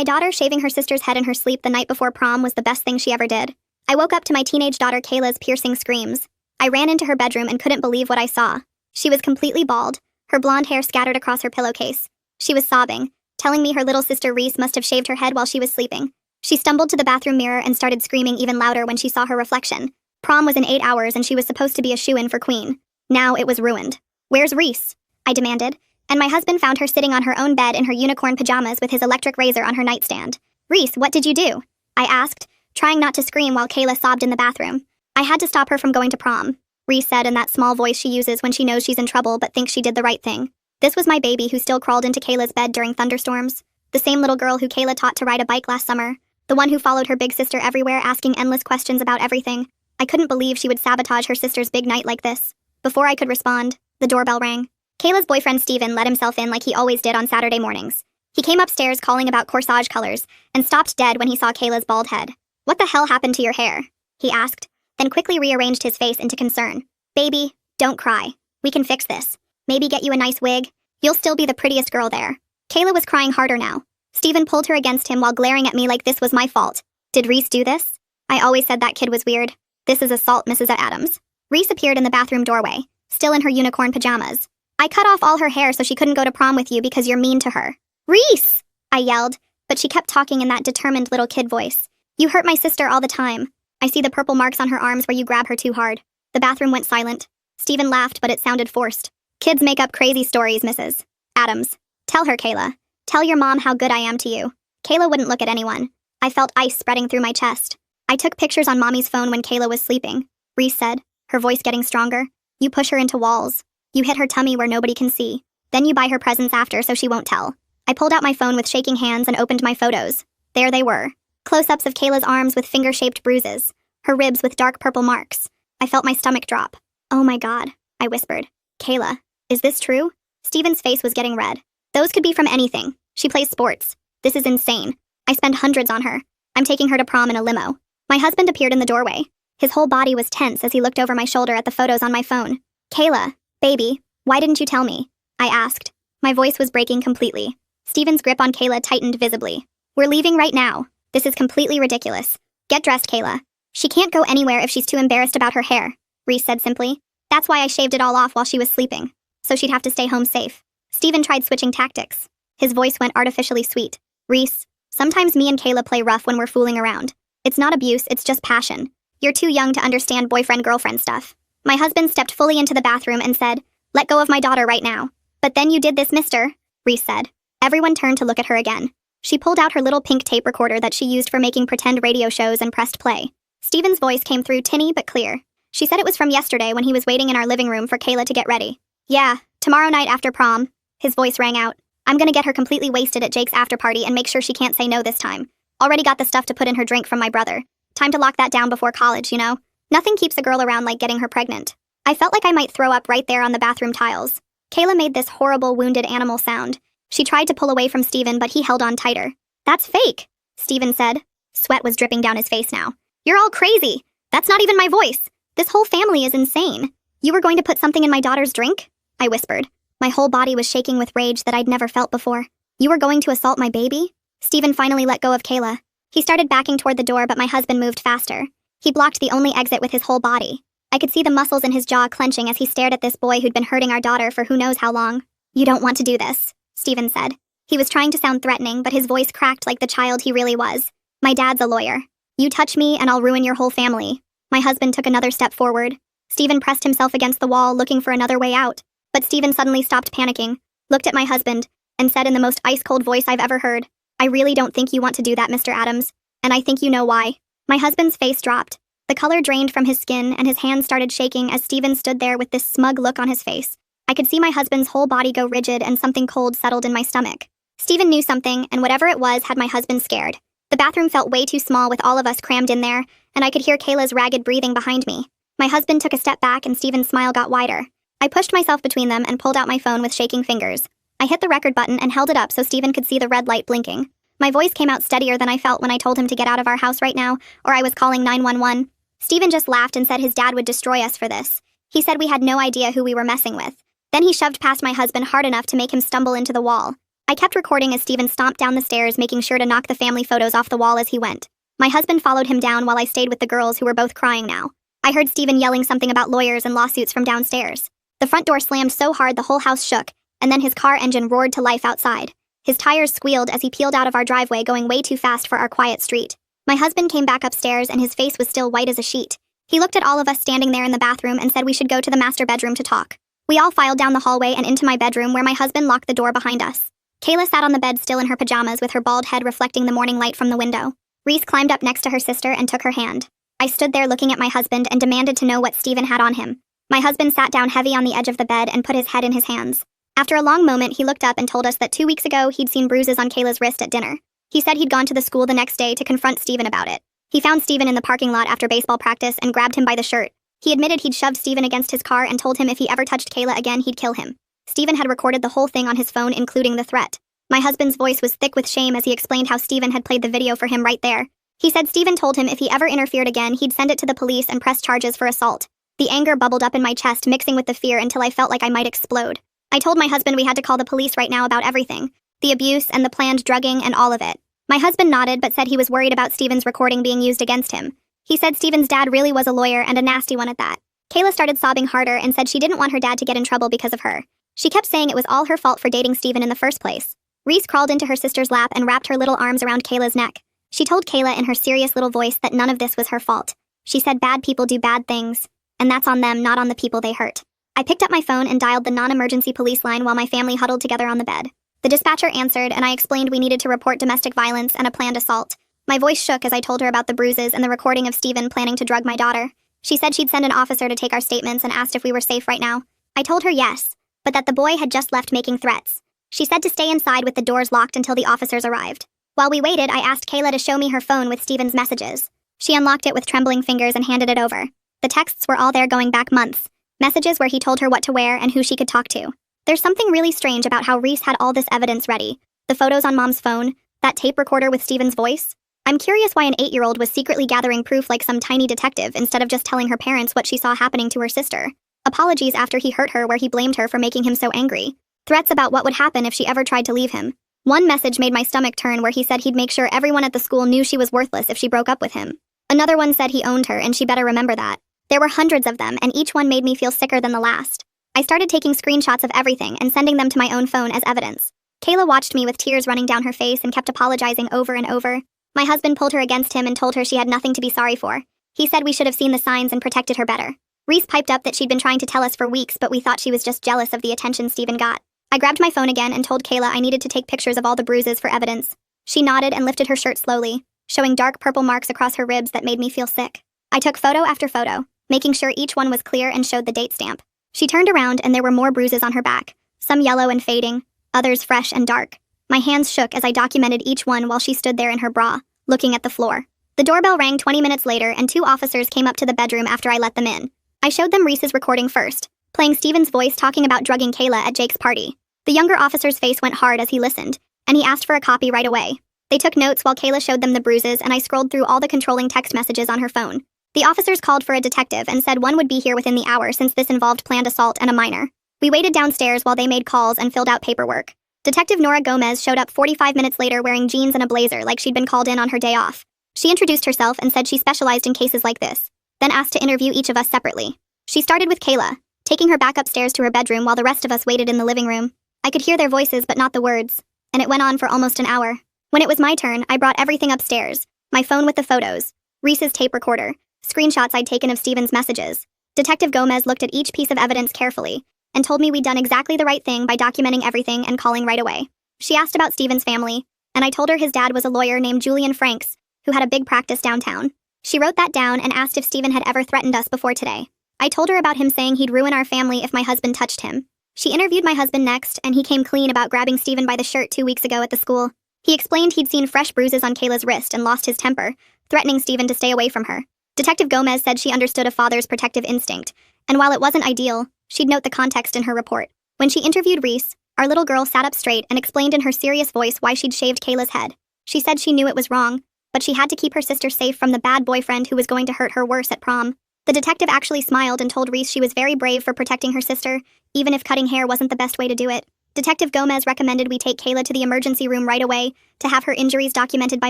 My daughter shaving her sister's head in her sleep the night before prom was the best thing she ever did. I woke up to my teenage daughter Kayla's piercing screams. I ran into her bedroom and couldn't believe what I saw. She was completely bald, her blonde hair scattered across her pillowcase. She was sobbing, telling me her little sister Reese must have shaved her head while she was sleeping. She stumbled to the bathroom mirror and started screaming even louder when she saw her reflection. Prom was in 8 hours and she was supposed to be a shoo-in for queen. Now it was ruined. "Where's Reese?" I demanded, and my husband found her sitting on her own bed in her unicorn pajamas with his electric razor on her nightstand. "Reese, what did you do?" I asked, trying not to scream while Kayla sobbed in the bathroom. "I had to stop her from going to prom," Reese said in that small voice she uses when she knows she's in trouble but thinks she did the right thing. This was my baby who still crawled into Kayla's bed during thunderstorms. The same little girl who Kayla taught to ride a bike last summer. The one who followed her big sister everywhere asking endless questions about everything. I couldn't believe she would sabotage her sister's big night like this. Before I could respond, the doorbell rang. Kayla's boyfriend Steven let himself in like he always did on Saturday mornings. He came upstairs calling about corsage colors and stopped dead when he saw Kayla's bald head. "What the hell happened to your hair?" he asked, then quickly rearranged his face into concern. "Baby, don't cry. We can fix this. Maybe get you a nice wig. You'll still be the prettiest girl there." Kayla was crying harder now. Steven pulled her against him while glaring at me like this was my fault. "Did Reese do this?" I always said that kid was weird. "This is assault, Mrs. Adams." Reese appeared in the bathroom doorway, still in her unicorn pajamas. "I cut off all her hair so she couldn't go to prom with you because you're mean to her." "Reese!" I yelled, but she kept talking in that determined little kid voice. "You hurt my sister all the time. I see the purple marks on her arms where you grab her too hard." The bathroom went silent. Steven laughed, but it sounded forced. "Kids make up crazy stories, Mrs. Adams. Tell her, Kayla. Tell your mom how good I am to you." Kayla wouldn't look at anyone. I felt ice spreading through my chest. "I took pictures on Mommy's phone when Kayla was sleeping," Reese said, her voice getting stronger. "You push her into walls. You hit her tummy where nobody can see. Then you buy her presents after so she won't tell." I pulled out my phone with shaking hands and opened my photos. There they were. Close-ups of Kayla's arms with finger-shaped bruises, her ribs with dark purple marks. I felt my stomach drop. "Oh my God," I whispered. "Kayla, is this true?" Steven's face was getting red. "Those could be from anything. She plays sports. This is insane. I spend hundreds on her. I'm taking her to prom in a limo." My husband appeared in the doorway. His whole body was tense as he looked over my shoulder at the photos on my phone. "Kayla, baby, why didn't you tell me?" I asked. My voice was breaking completely. Steven's grip on Kayla tightened visibly. "We're leaving right now. This is completely ridiculous. Get dressed, Kayla." "She can't go anywhere if she's too embarrassed about her hair," Reese said simply. "That's why I shaved it all off while she was sleeping. So she'd have to stay home safe." Steven tried switching tactics. His voice went artificially sweet. "Reese, sometimes me and Kayla play rough when we're fooling around. It's not abuse, it's just passion. You're too young to understand boyfriend-girlfriend stuff." My husband stepped fully into the bathroom and said, "Let go of my daughter right now." "But then you did this, mister," Reese said. Everyone turned to look at her again. She pulled out her little pink tape recorder that she used for making pretend radio shows and pressed play. Steven's voice came through tinny but clear. "She said it was from yesterday when he was waiting in our living room for Kayla to get ready." "Yeah, tomorrow night after prom." His voice rang out. "I'm gonna get her completely wasted at Jake's after party and make sure she can't say no this time. Already got the stuff to put in her drink from my brother. Time to lock that down before college, you know? Nothing keeps a girl around like getting her pregnant." I felt like I might throw up right there on the bathroom tiles. Kayla made this horrible wounded animal sound. She tried to pull away from Steven, but he held on tighter. "That's fake," Steven said. Sweat was dripping down his face now. "You're all crazy. That's not even my voice. This whole family is insane. You were going to put something in my daughter's drink?" I whispered. My whole body was shaking with rage that I'd never felt before. "You were going to assault my baby?" Steven finally let go of Kayla. He started backing toward the door, but my husband moved faster. He blocked the only exit with his whole body. I could see the muscles in his jaw clenching as he stared at this boy who'd been hurting our daughter for who knows how long. "You don't want to do this," Steven said. He was trying to sound threatening, but his voice cracked like the child he really was. "My dad's a lawyer. You touch me and I'll ruin your whole family." My husband took another step forward. Steven pressed himself against the wall, looking for another way out. But Steven suddenly stopped panicking, looked at my husband, and said in the most ice-cold voice I've ever heard, "I really don't think you want to do that, Mr. Adams. And I think you know why." My husband's face dropped. The color drained from his skin and his hands started shaking as Steven stood there with this smug look on his face. I could see my husband's whole body go rigid and something cold settled in my stomach. Steven knew something, and whatever it was had my husband scared. The bathroom felt way too small with all of us crammed in there, and I could hear Kayla's ragged breathing behind me. My husband took a step back and Steven's smile got wider. I pushed myself between them and pulled out my phone with shaking fingers. I hit the record button and held it up so Steven could see the red light blinking. My voice came out steadier than I felt when I told him to get out of our house right now, or I was calling 911. Steven just laughed and said his dad would destroy us for this. He said we had no idea who we were messing with. Then he shoved past my husband hard enough to make him stumble into the wall. I kept recording as Steven stomped down the stairs, making sure to knock the family photos off the wall as he went. My husband followed him down while I stayed with the girls, who were both crying now. I heard Steven yelling something about lawyers and lawsuits from downstairs. The front door slammed so hard the whole house shook, and then his car engine roared to life outside. His tires squealed as he peeled out of our driveway, going way too fast for our quiet street. My husband came back upstairs and his face was still white as a sheet. He looked at all of us standing there in the bathroom and said we should go to the master bedroom to talk. We all filed down the hallway and into my bedroom, where my husband locked the door behind us. Kayla sat on the bed still in her pajamas, with her bald head reflecting the morning light from the window. Reese climbed up next to her sister and took her hand. I stood there looking at my husband and demanded to know what Steven had on him. My husband sat down heavy on the edge of the bed and put his head in his hands. After a long moment, he looked up and told us that 2 weeks ago he'd seen bruises on Kayla's wrist at dinner. He said he'd gone to the school the next day to confront Steven about it. He found Steven in the parking lot after baseball practice and grabbed him by the shirt. He admitted he'd shoved Steven against his car and told him if he ever touched Kayla again, he'd kill him. Steven had recorded the whole thing on his phone, including the threat. My husband's voice was thick with shame as he explained how Steven had played the video for him right there. He said Steven told him if he ever interfered again, he'd send it to the police and press charges for assault. The anger bubbled up in my chest, mixing with the fear until I felt like I might explode. I told my husband we had to call the police right now about everything. The abuse and the planned drugging and all of it. My husband nodded but said he was worried about Steven's recording being used against him. He said Steven's dad really was a lawyer, and a nasty one at that. Kayla started sobbing harder and said she didn't want her dad to get in trouble because of her. She kept saying it was all her fault for dating Steven in the first place. Reese crawled into her sister's lap and wrapped her little arms around Kayla's neck. She told Kayla in her serious little voice that none of this was her fault. She said bad people do bad things, and that's on them, not on the people they hurt. I picked up my phone and dialed the non-emergency police line while my family huddled together on the bed. The dispatcher answered, and I explained we needed to report domestic violence and a planned assault. My voice shook as I told her about the bruises and the recording of Steven planning to drug my daughter. She said she'd send an officer to take our statements and asked if we were safe right now. I told her yes, but that the boy had just left making threats. She said to stay inside with the doors locked until the officers arrived. While we waited, I asked Kayla to show me her phone with Steven's messages. She unlocked it with trembling fingers and handed it over. The texts were all there, going back months. Messages where he told her what to wear and who she could talk to. There's something really strange about how Reese had all this evidence ready. The photos on Mom's phone, that tape recorder with Steven's voice. I'm curious why an 8-year-old was secretly gathering proof like some tiny detective instead of just telling her parents what she saw happening to her sister. Apologies after he hurt her, where he blamed her for making him so angry. Threats about what would happen if she ever tried to leave him. One message made my stomach turn, where he said he'd make sure everyone at the school knew she was worthless if she broke up with him. Another one said he owned her and she better remember that. There were hundreds of them, and each one made me feel sicker than the last. I started taking screenshots of everything and sending them to my own phone as evidence. Kayla watched me with tears running down her face and kept apologizing over and over. My husband pulled her against him and told her she had nothing to be sorry for. He said we should have seen the signs and protected her better. Reese piped up that she'd been trying to tell us for weeks, but we thought she was just jealous of the attention Steven got. I grabbed my phone again and told Kayla I needed to take pictures of all the bruises for evidence. She nodded and lifted her shirt slowly, showing dark purple marks across her ribs that made me feel sick. I took photo after photo, making sure each one was clear and showed the date stamp. She turned around and there were more bruises on her back, some yellow and fading, others fresh and dark. My hands shook as I documented each one while she stood there in her bra, looking at the floor. The doorbell rang 20 minutes later and 2 officers came up to the bedroom after I let them in. I showed them Reese's recording first, playing Steven's voice talking about drugging Kayla at Jake's party. The younger officer's face went hard as he listened, and he asked for a copy right away. They took notes while Kayla showed them the bruises, and I scrolled through all the controlling text messages on her phone. The officers called for a detective and said one would be here within the hour since this involved planned assault and a minor. We waited downstairs while they made calls and filled out paperwork. Detective Nora Gomez showed up 45 minutes later wearing jeans and a blazer like she'd been called in on her day off. She introduced herself and said she specialized in cases like this, then asked to interview each of us separately. She started with Kayla, taking her back upstairs to her bedroom while the rest of us waited in the living room. I could hear their voices but not the words, and it went on for almost an hour. When it was my turn, I brought everything upstairs, my phone with the photos, Reese's tape recorder, screenshots I'd taken of Steven's messages. Detective Gomez looked at each piece of evidence carefully and told me we'd done exactly the right thing by documenting everything and calling right away. She asked about Steven's family, and I told her his dad was a lawyer named Julian Franks, who had a big practice downtown. She wrote that down and asked if Steven had ever threatened us before today. I told her about him saying he'd ruin our family if my husband touched him. She interviewed my husband next, and he came clean about grabbing Steven by the shirt 2 weeks ago at the school. He explained he'd seen fresh bruises on Kayla's wrist and lost his temper, threatening Steven to stay away from her. Detective Gomez said she understood a father's protective instinct, and while it wasn't ideal, she'd note the context in her report. When she interviewed Reese, our little girl sat up straight and explained in her serious voice why she'd shaved Kayla's head. She said she knew it was wrong, but she had to keep her sister safe from the bad boyfriend who was going to hurt her worse at prom. The detective actually smiled and told Reese she was very brave for protecting her sister, even if cutting hair wasn't the best way to do it. Detective Gomez recommended we take Kayla to the emergency room right away to have her injuries documented by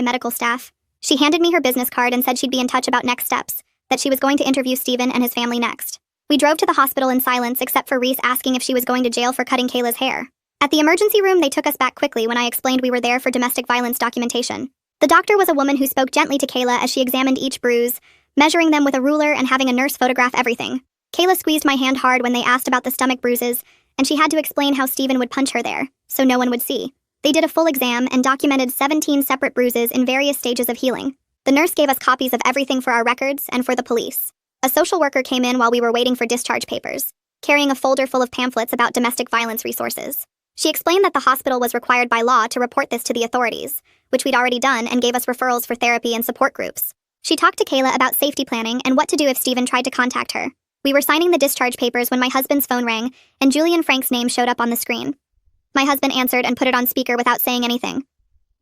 medical staff. She handed me her business card and said she'd be in touch about next steps, that she was going to interview Steven and his family next. We drove to the hospital in silence except for Reese asking if she was going to jail for cutting Kayla's hair. At the emergency room, they took us back quickly when I explained we were there for domestic violence documentation. The doctor was a woman who spoke gently to Kayla as she examined each bruise, measuring them with a ruler and having a nurse photograph everything. Kayla squeezed my hand hard when they asked about the stomach bruises, and she had to explain how Steven would punch her there, so no one would see. They did a full exam and documented 17 separate bruises in various stages of healing. The nurse gave us copies of everything for our records and for the police. A social worker came in while we were waiting for discharge papers, carrying a folder full of pamphlets about domestic violence resources. She explained that the hospital was required by law to report this to the authorities, which we'd already done, and gave us referrals for therapy and support groups. She talked to Kayla about safety planning and what to do if Steven tried to contact her. We were signing the discharge papers when my husband's phone rang, and Julian Frank's name showed up on the screen. My husband answered and put it on speaker without saying anything.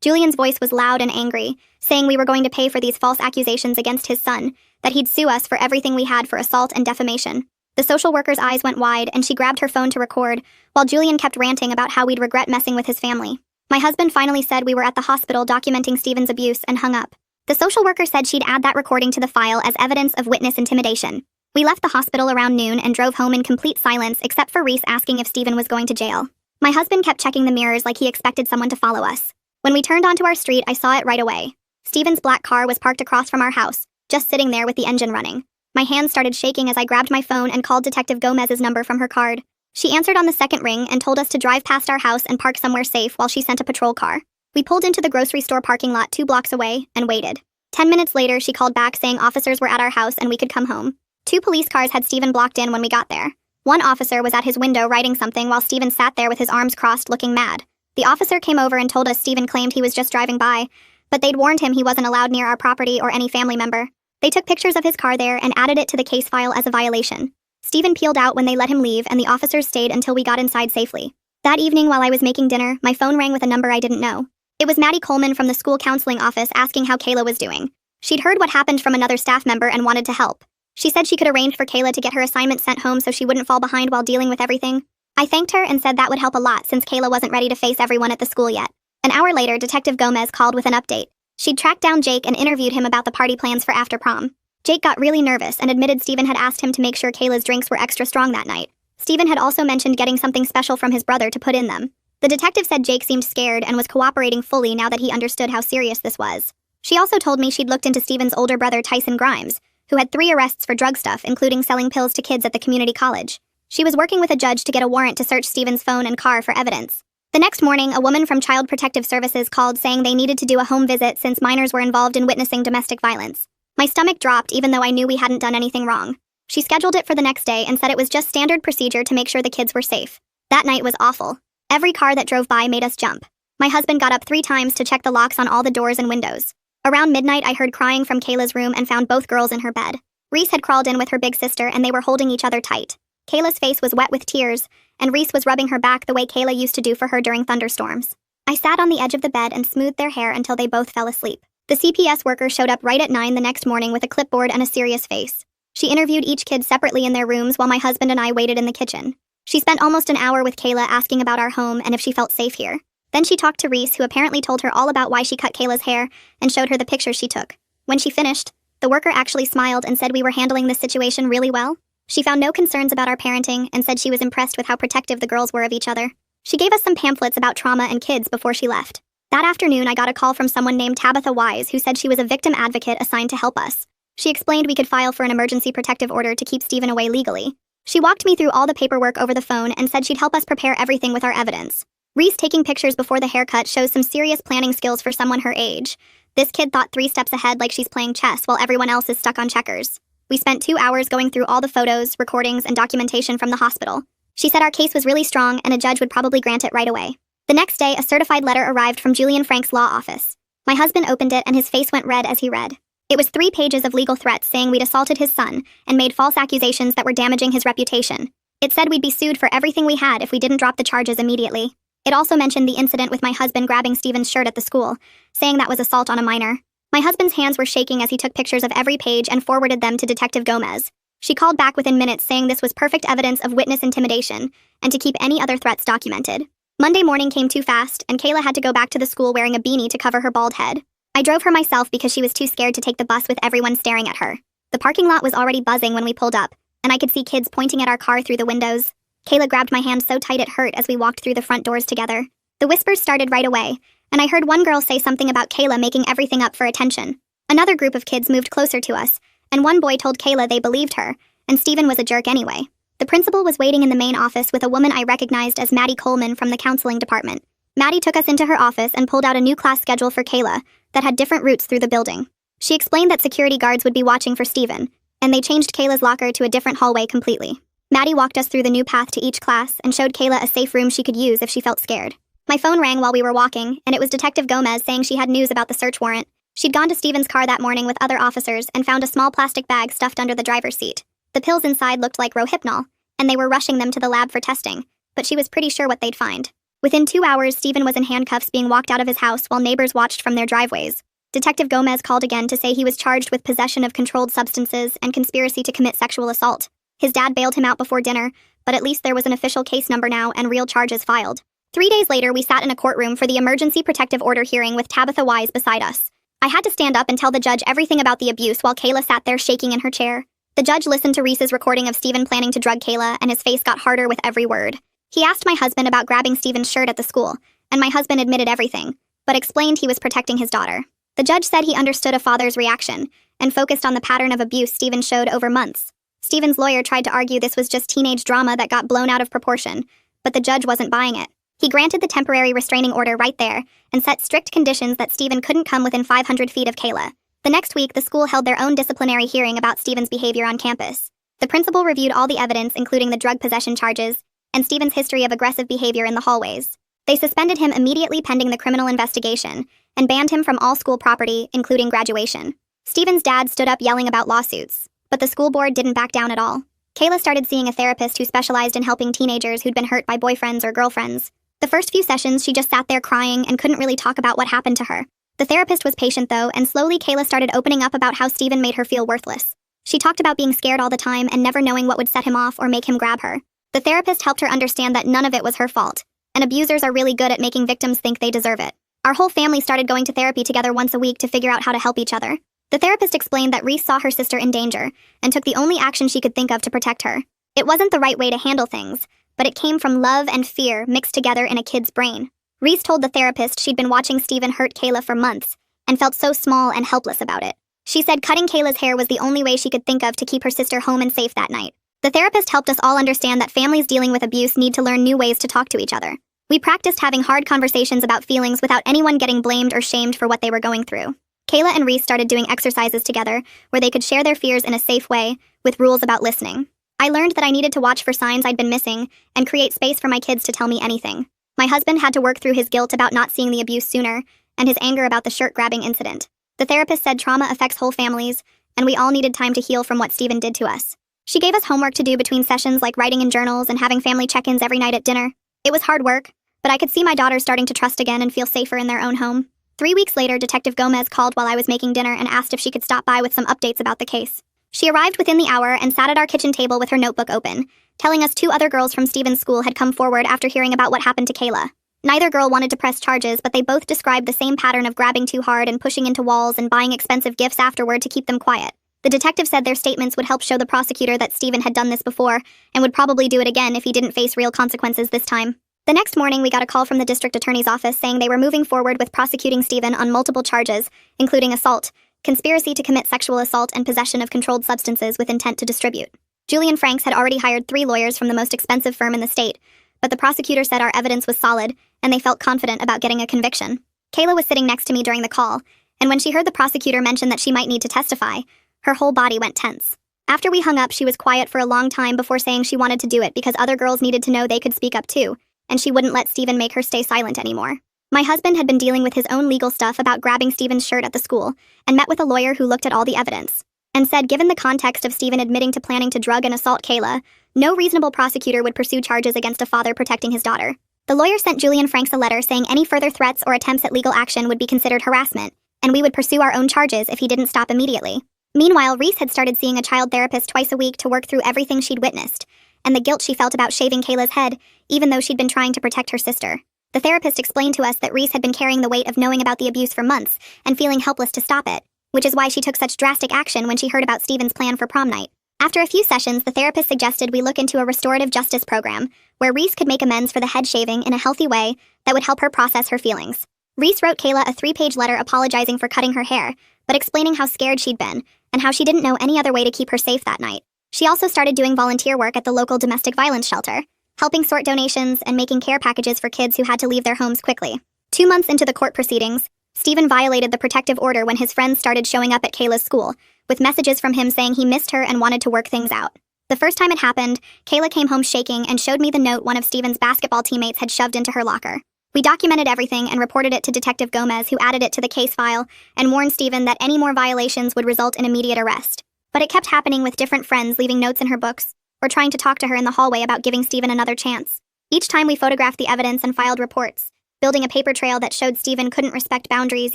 Julian's voice was loud and angry, saying we were going to pay for these false accusations against his son, that he'd sue us for everything we had for assault and defamation. The social worker's eyes went wide, and she grabbed her phone to record, while Julian kept ranting about how we'd regret messing with his family. My husband finally said we were at the hospital documenting Steven's abuse and hung up. The social worker said she'd add that recording to the file as evidence of witness intimidation. We left the hospital around noon and drove home in complete silence except for Reese asking if Steven was going to jail. My husband kept checking the mirrors like he expected someone to follow us. When we turned onto our street, I saw it right away. Steven's black car was parked across from our house, just sitting there with the engine running. My hands started shaking as I grabbed my phone and called Detective Gomez's number from her card. She answered on the second ring and told us to drive past our house and park somewhere safe while she sent a patrol car. We pulled into the grocery store parking lot 2 blocks away and waited. 10 minutes later, she called back saying officers were at our house and we could come home. 2 police cars had Steven blocked in when we got there. One officer was at his window writing something while Steven sat there with his arms crossed looking mad. The officer came over and told us Steven claimed he was just driving by, but they'd warned him he wasn't allowed near our property or any family member. They took pictures of his car there and added it to the case file as a violation. Steven peeled out when they let him leave, and the officers stayed until we got inside safely. That evening, while I was making dinner, my phone rang with a number I didn't know. It was Maddie Coleman from the school counseling office asking how Kayla was doing. She'd heard what happened from another staff member and wanted to help. She said she could arrange for Kayla to get her assignment sent home so she wouldn't fall behind while dealing with everything. I thanked her and said that would help a lot since Kayla wasn't ready to face everyone at the school yet. An hour later, Detective Gomez called with an update. She'd tracked down Jake and interviewed him about the party plans for after prom. Jake got really nervous and admitted Steven had asked him to make sure Kayla's drinks were extra strong that night. Steven had also mentioned getting something special from his brother to put in them. The detective said Jake seemed scared and was cooperating fully now that he understood how serious this was. She also told me she'd looked into Steven's older brother Tyson Grimes, who had 3 arrests for drug stuff, including selling pills to kids at the community college. She was working with a judge to get a warrant to search Steven's phone and car for evidence. The next morning, a woman from Child Protective Services called saying they needed to do a home visit since minors were involved in witnessing domestic violence. My stomach dropped even though I knew we hadn't done anything wrong. She scheduled it for the next day and said it was just standard procedure to make sure the kids were safe. That night was awful. Every car that drove by made us jump. My husband got up 3 times to check the locks on all the doors and windows. Around midnight, I heard crying from Kayla's room and found both girls in her bed. Reese had crawled in with her big sister and they were holding each other tight. Kayla's face was wet with tears, and Reese was rubbing her back the way Kayla used to do for her during thunderstorms. I sat on the edge of the bed and smoothed their hair until they both fell asleep. The CPS worker showed up right at 9 the next morning with a clipboard and a serious face. She interviewed each kid separately in their rooms while my husband and I waited in the kitchen. She spent almost an hour with Kayla asking about our home and if she felt safe here. Then she talked to Reese, who apparently told her all about why she cut Kayla's hair and showed her the pictures she took. When she finished, the worker actually smiled and said we were handling this situation really well. She found no concerns about our parenting and said she was impressed with how protective the girls were of each other. She gave us some pamphlets about trauma and kids before she left. That afternoon, I got a call from someone named Tabitha Wise who said she was a victim advocate assigned to help us. She explained we could file for an emergency protective order to keep Steven away legally. She walked me through all the paperwork over the phone and said she'd help us prepare everything with our evidence. Reese taking pictures before the haircut shows some serious planning skills for someone her age. This kid thought 3 steps ahead like she's playing chess while everyone else is stuck on checkers. We spent 2 hours going through all the photos, recordings, and documentation from the hospital. She said our case was really strong and a judge would probably grant it right away. The next day, a certified letter arrived from Julian Frank's law office. My husband opened it and his face went red as he read. It was 3 pages of legal threats saying we'd assaulted his son and made false accusations that were damaging his reputation. It said we'd be sued for everything we had if we didn't drop the charges immediately. It also mentioned the incident with my husband grabbing Steven's shirt at the school, saying that was assault on a minor. My husband's hands were shaking as he took pictures of every page and forwarded them to Detective Gomez. She called back within minutes saying this was perfect evidence of witness intimidation and to keep any other threats documented. Monday morning came too fast, and Kayla had to go back to the school wearing a beanie to cover her bald head. I drove her myself because she was too scared to take the bus with everyone staring at her. The parking lot was already buzzing when we pulled up, and I could see kids pointing at our car through the windows. Kayla grabbed my hand so tight it hurt as we walked through the front doors together. The whispers started right away, and I heard one girl say something about Kayla making everything up for attention. Another group of kids moved closer to us, and one boy told Kayla they believed her, and Steven was a jerk anyway. The principal was waiting in the main office with a woman I recognized as Maddie Coleman from the counseling department. Maddie took us into her office and pulled out a new class schedule for Kayla that had different routes through the building. She explained that security guards would be watching for Steven, and they changed Kayla's locker to a different hallway completely. Maddie walked us through the new path to each class and showed Kayla a safe room she could use if she felt scared. My phone rang while we were walking, and it was Detective Gomez saying she had news about the search warrant. She'd gone to Steven's car that morning with other officers and found a small plastic bag stuffed under the driver's seat. The pills inside looked like Rohypnol, and they were rushing them to the lab for testing, but she was pretty sure what they'd find. Within 2 hours, Steven was in handcuffs being walked out of his house while neighbors watched from their driveways. Detective Gomez called again to say he was charged with possession of controlled substances and conspiracy to commit sexual assault. His dad bailed him out before dinner, but at least there was an official case number now and real charges filed. 3 days later, we sat in a courtroom for the emergency protective order hearing with Tabitha Wise beside us. I had to stand up and tell the judge everything about the abuse while Kayla sat there shaking in her chair. The judge listened to Reese's recording of Steven planning to drug Kayla, and his face got harder with every word. He asked my husband about grabbing Steven's shirt at the school, and my husband admitted everything, but explained he was protecting his daughter. The judge said he understood a father's reaction, and focused on the pattern of abuse Steven showed over months. Steven's lawyer tried to argue this was just teenage drama that got blown out of proportion, but the judge wasn't buying it. He granted the temporary restraining order right there, and set strict conditions that Steven couldn't come within 500 feet of Kayla. The next week, the school held their own disciplinary hearing about Steven's behavior on campus. The principal reviewed all the evidence, including the drug possession charges, and Steven's history of aggressive behavior in the hallways. They suspended him immediately pending the criminal investigation, and banned him from all school property, including graduation. Steven's dad stood up yelling about lawsuits, but the school board didn't back down at all. Kayla started seeing a therapist who specialized in helping teenagers who'd been hurt by boyfriends or girlfriends. The first few sessions, she just sat there crying and couldn't really talk about what happened to her. The therapist was patient though, and slowly Kayla started opening up about how Steven made her feel worthless. She talked about being scared all the time and never knowing what would set him off or make him grab her. The therapist helped her understand that none of it was her fault, and abusers are really good at making victims think they deserve it. Our whole family started going to therapy together once a week to figure out how to help each other. The therapist explained that Reese saw her sister in danger and took the only action she could think of to protect her. It wasn't the right way to handle things, but it came from love and fear mixed together in a kid's brain. Reese told the therapist she'd been watching Steven hurt Kayla for months and felt so small and helpless about it. She said cutting Kayla's hair was the only way she could think of to keep her sister home and safe that night. The therapist helped us all understand that families dealing with abuse need to learn new ways to talk to each other. We practiced having hard conversations about feelings without anyone getting blamed or shamed for what they were going through. Kayla and Reese started doing exercises together where they could share their fears in a safe way, with rules about listening. I learned that I needed to watch for signs I'd been missing and create space for my kids to tell me anything. My husband had to work through his guilt about not seeing the abuse sooner and his anger about the shirt-grabbing incident. The therapist said trauma affects whole families, and we all needed time to heal from what Steven did to us. She gave us homework to do between sessions like writing in journals and having family check-ins every night at dinner. It was hard work, but I could see my daughters starting to trust again and feel safer in their own home. 3 weeks later, Detective Gomez called while I was making dinner and asked if she could stop by with some updates about the case. She arrived within the hour and sat at our kitchen table with her notebook open, telling us 2 other girls from Steven's school had come forward after hearing about what happened to Kayla. Neither girl wanted to press charges, but they both described the same pattern of grabbing too hard and pushing into walls and buying expensive gifts afterward to keep them quiet. The detective said their statements would help show the prosecutor that Steven had done this before and would probably do it again if he didn't face real consequences this time. The next morning, we got a call from the district attorney's office saying they were moving forward with prosecuting Steven on multiple charges, including assault, conspiracy to commit sexual assault, and possession of controlled substances with intent to distribute. Julian Franks had already hired 3 lawyers from the most expensive firm in the state, but the prosecutor said our evidence was solid, and they felt confident about getting a conviction. Kayla was sitting next to me during the call, and when she heard the prosecutor mention that she might need to testify, her whole body went tense. After we hung up, she was quiet for a long time before saying she wanted to do it because other girls needed to know they could speak up too, and she wouldn't let Steven make her stay silent anymore. My husband had been dealing with his own legal stuff about grabbing Steven's shirt at the school, and met with a lawyer who looked at all the evidence, and said given the context of Steven admitting to planning to drug and assault Kayla, no reasonable prosecutor would pursue charges against a father protecting his daughter. The lawyer sent Julian Franks a letter saying any further threats or attempts at legal action would be considered harassment, and we would pursue our own charges if he didn't stop immediately. Meanwhile, Reese had started seeing a child therapist twice a week to work through everything she'd witnessed, and the guilt she felt about shaving Kayla's head, even though she'd been trying to protect her sister. The therapist explained to us that Reese had been carrying the weight of knowing about the abuse for months and feeling helpless to stop it, which is why she took such drastic action when she heard about Steven's plan for prom night. After a few sessions, the therapist suggested we look into a restorative justice program where Reese could make amends for the head shaving in a healthy way that would help her process her feelings. Reese wrote Kayla a 3-page letter apologizing for cutting her hair, but explaining how scared she'd been and how she didn't know any other way to keep her safe that night. She also started doing volunteer work at the local domestic violence shelter, helping sort donations and making care packages for kids who had to leave their homes quickly. 2 months into the court proceedings, Steven violated the protective order when his friends started showing up at Kayla's school, with messages from him saying he missed her and wanted to work things out. The first time it happened, Kayla came home shaking and showed me the note one of Steven's basketball teammates had shoved into her locker. We documented everything and reported it to Detective Gomez, who added it to the case file and warned Steven that any more violations would result in immediate arrest. But it kept happening, with different friends leaving notes in her books or trying to talk to her in the hallway about giving Steven another chance. Each time we photographed the evidence and filed reports, building a paper trail that showed Steven couldn't respect boundaries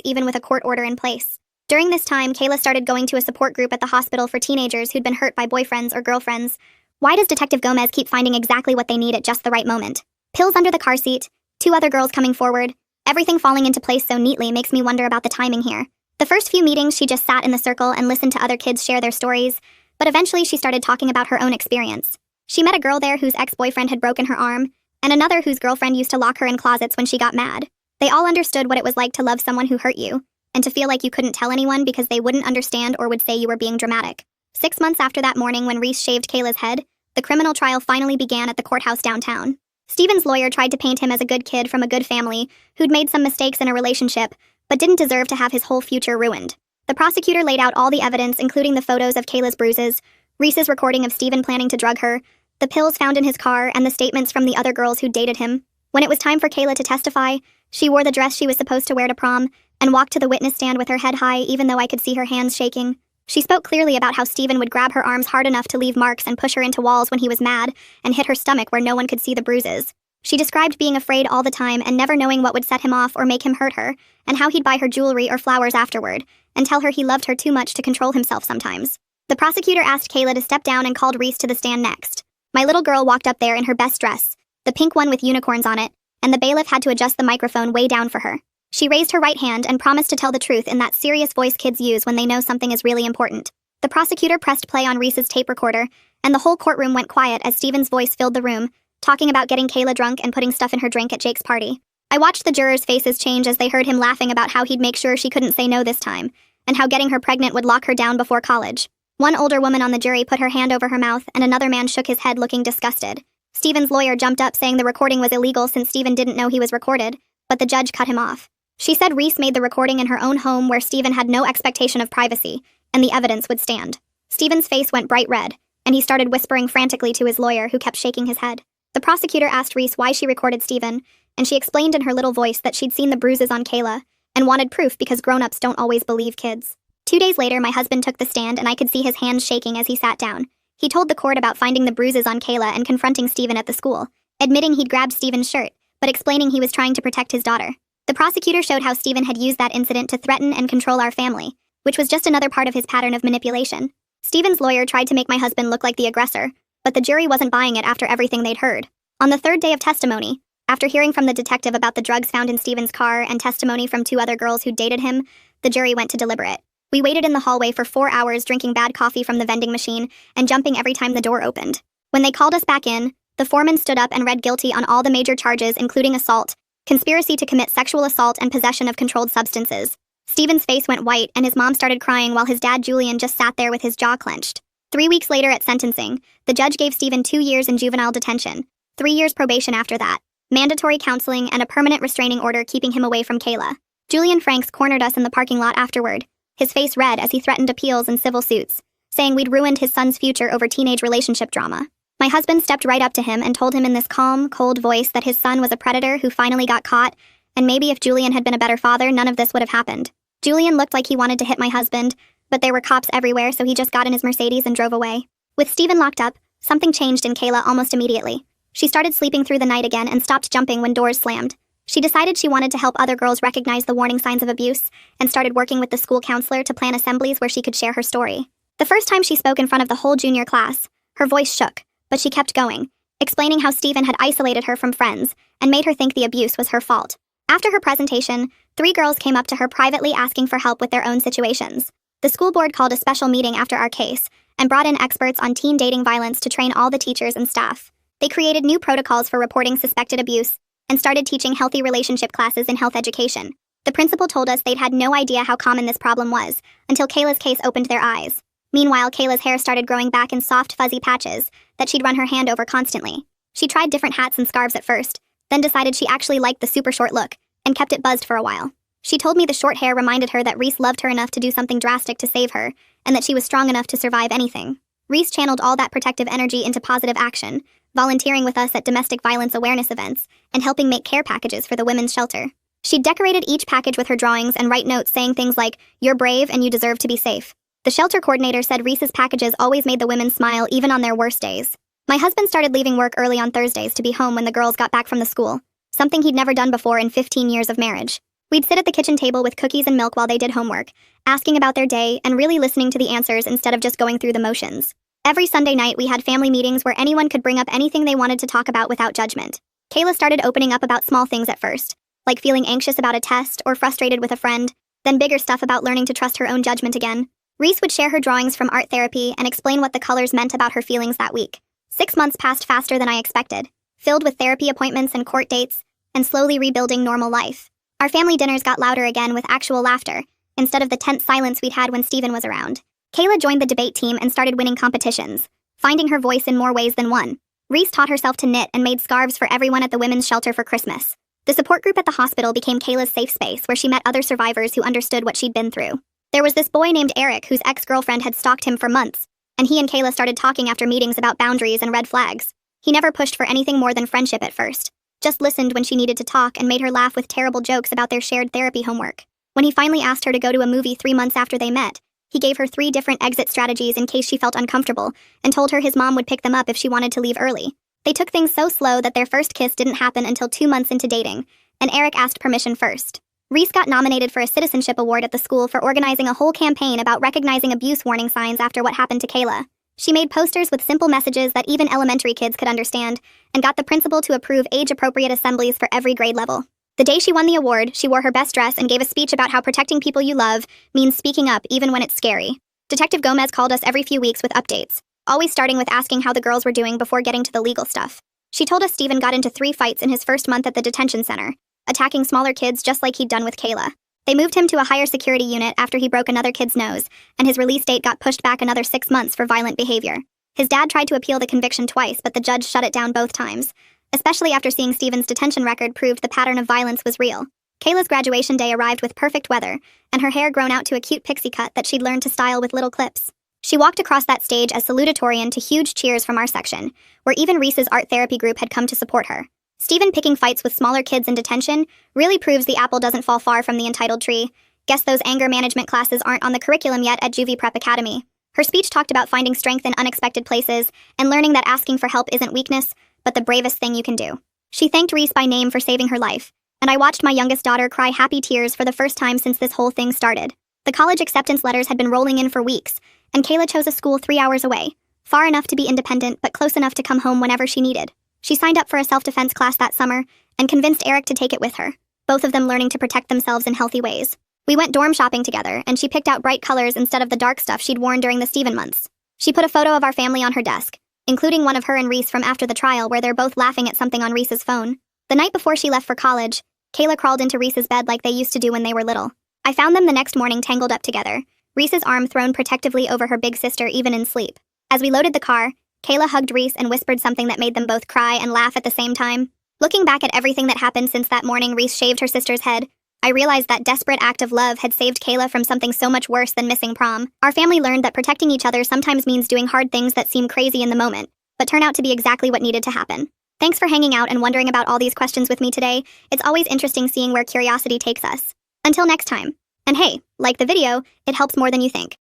even with a court order in place. During this time, Kayla started going to a support group at the hospital for teenagers who'd been hurt by boyfriends or girlfriends. Why does Detective Gomez keep finding exactly what they need at just the right moment? Pills under the car seat, 2 other girls coming forward, everything falling into place so neatly makes me wonder about the timing here. The first few meetings, she just sat in the circle and listened to other kids share their stories, but eventually she started talking about her own experience. She met a girl there whose ex-boyfriend had broken her arm, and another whose girlfriend used to lock her in closets when she got mad. They all understood what it was like to love someone who hurt you, and to feel like you couldn't tell anyone because they wouldn't understand or would say you were being dramatic. 6 months after that morning when Reese shaved Kayla's head, the criminal trial finally began at the courthouse downtown. Steven's lawyer tried to paint him as a good kid from a good family who'd made some mistakes in a relationship, but didn't deserve to have his whole future ruined. The prosecutor laid out all the evidence, including the photos of Kayla's bruises, Reese's recording of Steven planning to drug her, the pills found in his car, and the statements from the other girls who dated him. When it was time for Kayla to testify, she wore the dress she was supposed to wear to prom and walked to the witness stand with her head high, even though I could see her hands shaking. She spoke clearly about how Steven would grab her arms hard enough to leave marks and push her into walls when he was mad and hit her stomach where no one could see the bruises. She described being afraid all the time and never knowing what would set him off or make him hurt her, and how he'd buy her jewelry or flowers afterward and tell her he loved her too much to control himself sometimes. The prosecutor asked Kayla to step down and called Reese to the stand next. My little girl walked up there in her best dress, the pink one with unicorns on it, and the bailiff had to adjust the microphone way down for her. She raised her right hand and promised to tell the truth in that serious voice kids use when they know something is really important. The prosecutor pressed play on Reese's tape recorder, and the whole courtroom went quiet as Steven's voice filled the room, talking about getting Kayla drunk and putting stuff in her drink at Jake's party. I watched the jurors' faces change as they heard him laughing about how he'd make sure she couldn't say no this time, and how getting her pregnant would lock her down before college. One older woman on the jury put her hand over her mouth, and another man shook his head looking disgusted. Steven's lawyer jumped up saying the recording was illegal since Steven didn't know he was recorded, but the judge cut him off. She said Reese made the recording in her own home where Steven had no expectation of privacy, and the evidence would stand. Steven's face went bright red, and he started whispering frantically to his lawyer, who kept shaking his head. The prosecutor asked Reese why she recorded Steven, and she explained in her little voice that she'd seen the bruises on Kayla and wanted proof because grown-ups don't always believe kids. 2 days later, my husband took the stand and I could see his hands shaking as he sat down. He told the court about finding the bruises on Kayla and confronting Steven at the school, admitting he'd grabbed Steven's shirt, but explaining he was trying to protect his daughter. The prosecutor showed how Steven had used that incident to threaten and control our family, which was just another part of his pattern of manipulation. Steven's lawyer tried to make my husband look like the aggressor, but the jury wasn't buying it after everything they'd heard. On the 3rd day of testimony, after hearing from the detective about the drugs found in Steven's car and testimony from 2 other girls who dated him, the jury went to deliberate. We waited in the hallway for 4 hours drinking bad coffee from the vending machine and jumping every time the door opened. When they called us back in, the foreman stood up and read guilty on all the major charges, including assault, conspiracy to commit sexual assault, and possession of controlled substances. Steven's face went white and his mom started crying while his dad Julian just sat there with his jaw clenched. 3 weeks later at sentencing, the judge gave Steven 2 years in juvenile detention, 3 years probation after that, mandatory counseling, and a permanent restraining order keeping him away from Kayla. Julian Franks cornered us in the parking lot afterward, his face red as he threatened appeals and civil suits, saying we'd ruined his son's future over teenage relationship drama. My husband stepped right up to him and told him in this calm, cold voice that his son was a predator who finally got caught, and maybe if Julian had been a better father, none of this would have happened. Julian looked like he wanted to hit my husband, but there were cops everywhere, so he just got in his Mercedes and drove away. With Steven locked up, something changed in Kayla almost immediately. She started sleeping through the night again and stopped jumping when doors slammed. She decided she wanted to help other girls recognize the warning signs of abuse and started working with the school counselor to plan assemblies where she could share her story. The first time she spoke in front of the whole junior class, her voice shook, but she kept going, explaining how Stephen had isolated her from friends and made her think the abuse was her fault. After her presentation, 3 girls came up to her privately asking for help with their own situations. The school board called a special meeting after our case and brought in experts on teen dating violence to train all the teachers and staff. They created new protocols for reporting suspected abuse and started teaching healthy relationship classes in health education. The principal told us they'd had no idea how common this problem was until Kayla's case opened their eyes. Meanwhile, Kayla's hair started growing back in soft, fuzzy patches that she'd run her hand over constantly. She tried different hats and scarves at first, then decided she actually liked the super short look and kept it buzzed for a while. She told me the short hair reminded her that Reese loved her enough to do something drastic to save her, and that she was strong enough to survive anything. Reese channeled all that protective energy into positive action, volunteering with us at domestic violence awareness events and helping make care packages for the women's shelter. She decorated each package with her drawings and write notes saying things like, "You're brave and you deserve to be safe." The shelter coordinator said Reese's packages always made the women smile even on their worst days. My husband started leaving work early on Thursdays to be home when the girls got back from the school, something he'd never done before in 15 years of marriage. We'd sit at the kitchen table with cookies and milk while they did homework, asking about their day and really listening to the answers instead of just going through the motions. Every Sunday night, we had family meetings where anyone could bring up anything they wanted to talk about without judgment. Kayla started opening up about small things at first, like feeling anxious about a test or frustrated with a friend, then bigger stuff about learning to trust her own judgment again. Reese would share her drawings from art therapy and explain what the colors meant about her feelings that week. 6 months passed faster than I expected, filled with therapy appointments and court dates, and slowly rebuilding normal life. Our family dinners got louder again with actual laughter, instead of the tense silence we'd had when Stephen was around. Kayla joined the debate team and started winning competitions, finding her voice in more ways than one. Reese taught herself to knit and made scarves for everyone at the women's shelter for Christmas. The support group at the hospital became Kayla's safe space where she met other survivors who understood what she'd been through. There was this boy named Eric whose ex-girlfriend had stalked him for months, and he and Kayla started talking after meetings about boundaries and red flags. He never pushed for anything more than friendship at first, just listened when she needed to talk and made her laugh with terrible jokes about their shared therapy homework. When he finally asked her to go to a movie 3 months after they met, he gave her 3 different exit strategies in case she felt uncomfortable and told her his mom would pick them up if she wanted to leave early. They took things so slow that their first kiss didn't happen until 2 months into dating, and Eric asked permission first. Reese got nominated for a citizenship award at the school for organizing a whole campaign about recognizing abuse warning signs after what happened to Kayla. She made posters with simple messages that even elementary kids could understand, and got the principal to approve age-appropriate assemblies for every grade level. The day she won the award, she wore her best dress and gave a speech about how protecting people you love means speaking up even when it's scary. Detective Gomez called us every few weeks with updates, always starting with asking how the girls were doing before getting to the legal stuff. She told us Stephen got into 3 fights in his first month at the detention center, attacking smaller kids just like he'd done with Kayla. They moved him to a higher security unit after he broke another kid's nose, and his release date got pushed back another 6 months for violent behavior. His dad tried to appeal the conviction twice, but the judge shut it down both times, especially after seeing Stephen's detention record proved the pattern of violence was real. Kayla's graduation day arrived with perfect weather, and her hair grown out to a cute pixie cut that she'd learned to style with little clips. She walked across that stage as salutatorian to huge cheers from our section, where even Reese's art therapy group had come to support her. Stephen picking fights with smaller kids in detention really proves the apple doesn't fall far from the entitled tree. Guess those anger management classes aren't on the curriculum yet at Juvie Prep Academy. Her speech talked about finding strength in unexpected places and learning that asking for help isn't weakness, but the bravest thing you can do. She thanked Reese by name for saving her life, and I watched my youngest daughter cry happy tears for the first time since this whole thing started. The college acceptance letters had been rolling in for weeks, and Kayla chose a school 3 hours away, far enough to be independent but close enough to come home whenever she needed. She signed up for a self-defense class that summer and convinced Eric to take it with her, both of them learning to protect themselves in healthy ways. We went dorm shopping together, and she picked out bright colors instead of the dark stuff she'd worn during the Stephen months. She put a photo of our family on her desk, including one of her and Reese from after the trial where they're both laughing at something on Reese's phone. The night before she left for college, Kayla crawled into Reese's bed like they used to do when they were little. I found them the next morning tangled up together, Reese's arm thrown protectively over her big sister even in sleep. As we loaded the car, Kayla hugged Reese and whispered something that made them both cry and laugh at the same time. Looking back at everything that happened since that morning Reese shaved her sister's head, I realized that desperate act of love had saved Kayla from something so much worse than missing prom. Our family learned that protecting each other sometimes means doing hard things that seem crazy in the moment, but turn out to be exactly what needed to happen. Thanks for hanging out and wondering about all these questions with me today. It's always interesting seeing where curiosity takes us. Until next time. And hey, like the video, it helps more than you think.